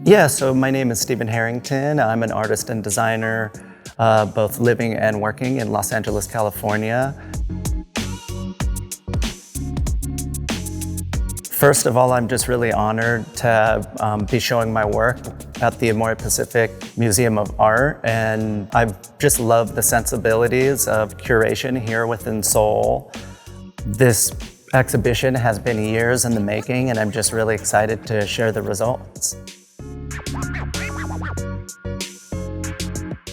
Yeah, so my name is Stephen Harrington. I'm an artist and designer, both living and working in Los Angeles, California. First of all, I'm just really honored to be showing my work at the Amoreppasific Museum of Art, and I've just loved the sensibilities of curation here within Seoul. This exhibition has been years in the making, and I'm just really excited to share the results.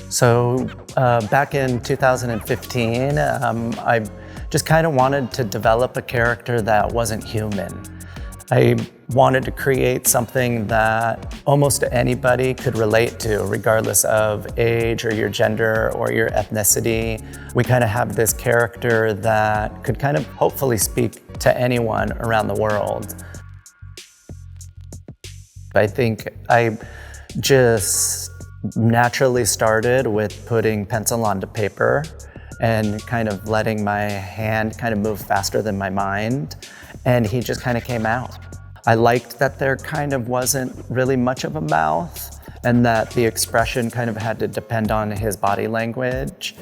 So back in 2015, I just kind of wanted to develop a character that wasn't human. I wanted to create something that almost anybody could relate to, regardless of age or your gender or your ethnicity. We kind of have this character that could kind of hopefully speak to anyone around the world. I think I just naturally started with putting pencil onto paper and kind of letting my hand kind of move faster than my mind, and he just kind of came out. I liked that there kind of wasn't really much of a mouth and that the expression kind of had to depend on his body language.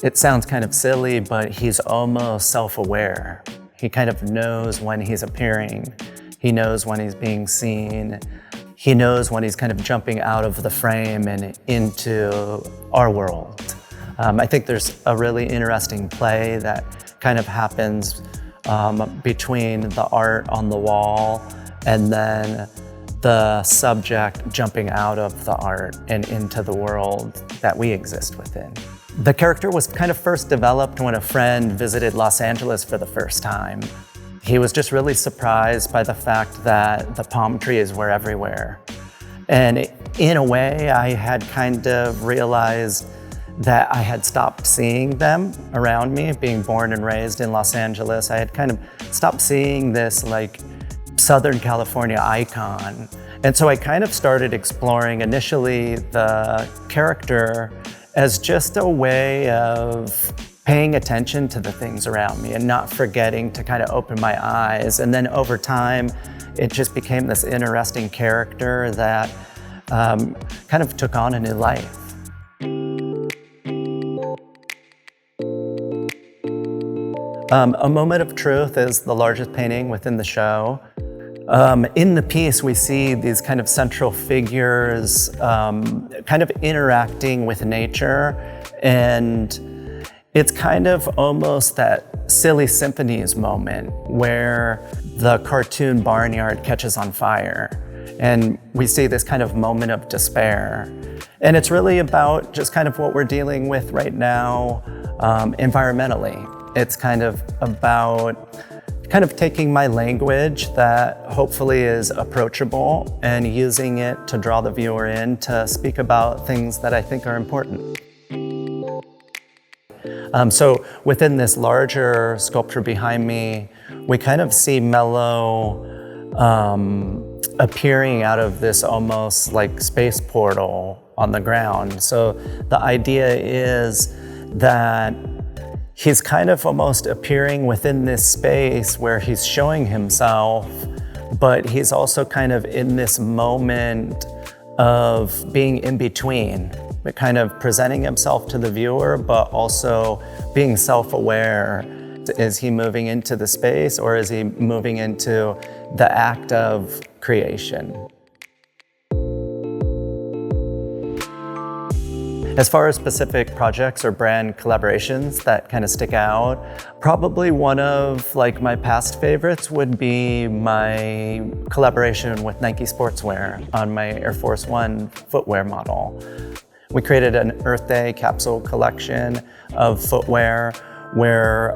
It sounds kind of silly, but he's almost self-aware. He kind of knows when he's appearing. He knows when he's being seen. He knows when he's kind of jumping out of the frame and into our world. I think there's a really interesting play that kind of happens between the art on the wall and then the subject jumping out of the art and into the world that we exist within. The character was kind of first developed when a friend visited Los Angeles for the first time. He was just really surprised by the fact that the palm trees were everywhere. And in a way, I had kind of realized that I had stopped seeing them around me. Being born and raised in Los Angeles, I had kind of stopped seeing this like Southern California icon. And so I kind of started exploring initially the character as just a way of paying attention to the things around me and not forgetting to kind of open my eyes. And then over time, it just became this interesting character that kind of took on a new life. A Moment of Truth is the largest painting within the show. In the piece, we see these kind of central figures kind of interacting with nature, and it's kind of almost that silly symphonies moment where the cartoon barnyard catches on fire, and we see this kind of moment of despair. And it's really about just kind of what we're dealing with right now environmentally. It's kind of about kind of taking my language that hopefully is approachable and using it to draw the viewer in to speak about things that I think are important. So within this larger sculpture behind me, we kind of see Mello appearing out of this almost like space portal on the ground. So the idea is that he's kind of almost appearing within this space where he's showing himself, but he's also kind of in this moment of being in between, but kind of presenting himself to the viewer, but also being self-aware. Is he moving into the space, or is he moving into the act of creation? As far as specific projects or brand collaborations that kind of stick out, probably one of like my past favorites would be my collaboration with Nike Sportswear on my Air Force One footwear model. We created an Earth Day capsule collection of footwear where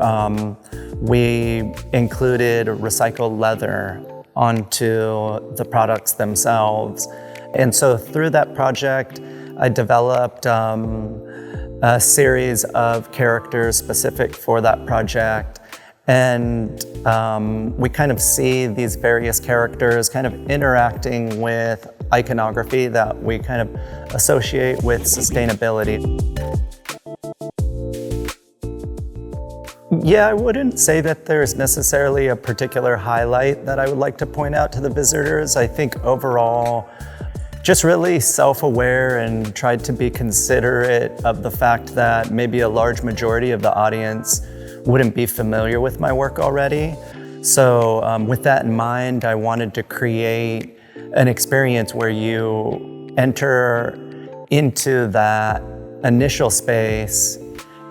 we included recycled leather onto the products themselves. And so through that project, I developed a series of characters specific for that project. And we kind of see these various characters kind of interacting with iconography that we kind of associate with sustainability. Yeah, I wouldn't say that there's necessarily a particular highlight that I would like to point out to the visitors. I think overall, just really self-aware and tried to be considerate of the fact that maybe a large majority of the audience wouldn't be familiar with my work already. So with that in mind, I wanted to create an experience where you enter into that initial space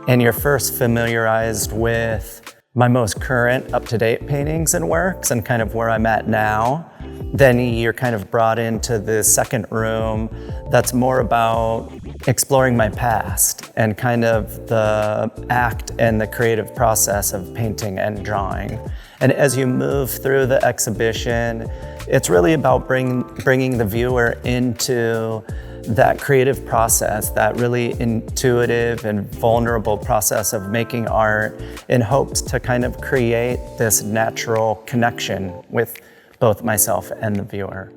and you're first familiarized with my most current up-to-date paintings and works and kind of where I'm at now. Then you're kind of brought into the second room that's more about exploring my past and kind of the act and the creative process of painting and drawing. And as you move through the exhibition, it's really about bringing the viewer into that creative process, that really intuitive and vulnerable process of making art in hopes to kind of create this natural connection with both myself and the viewer.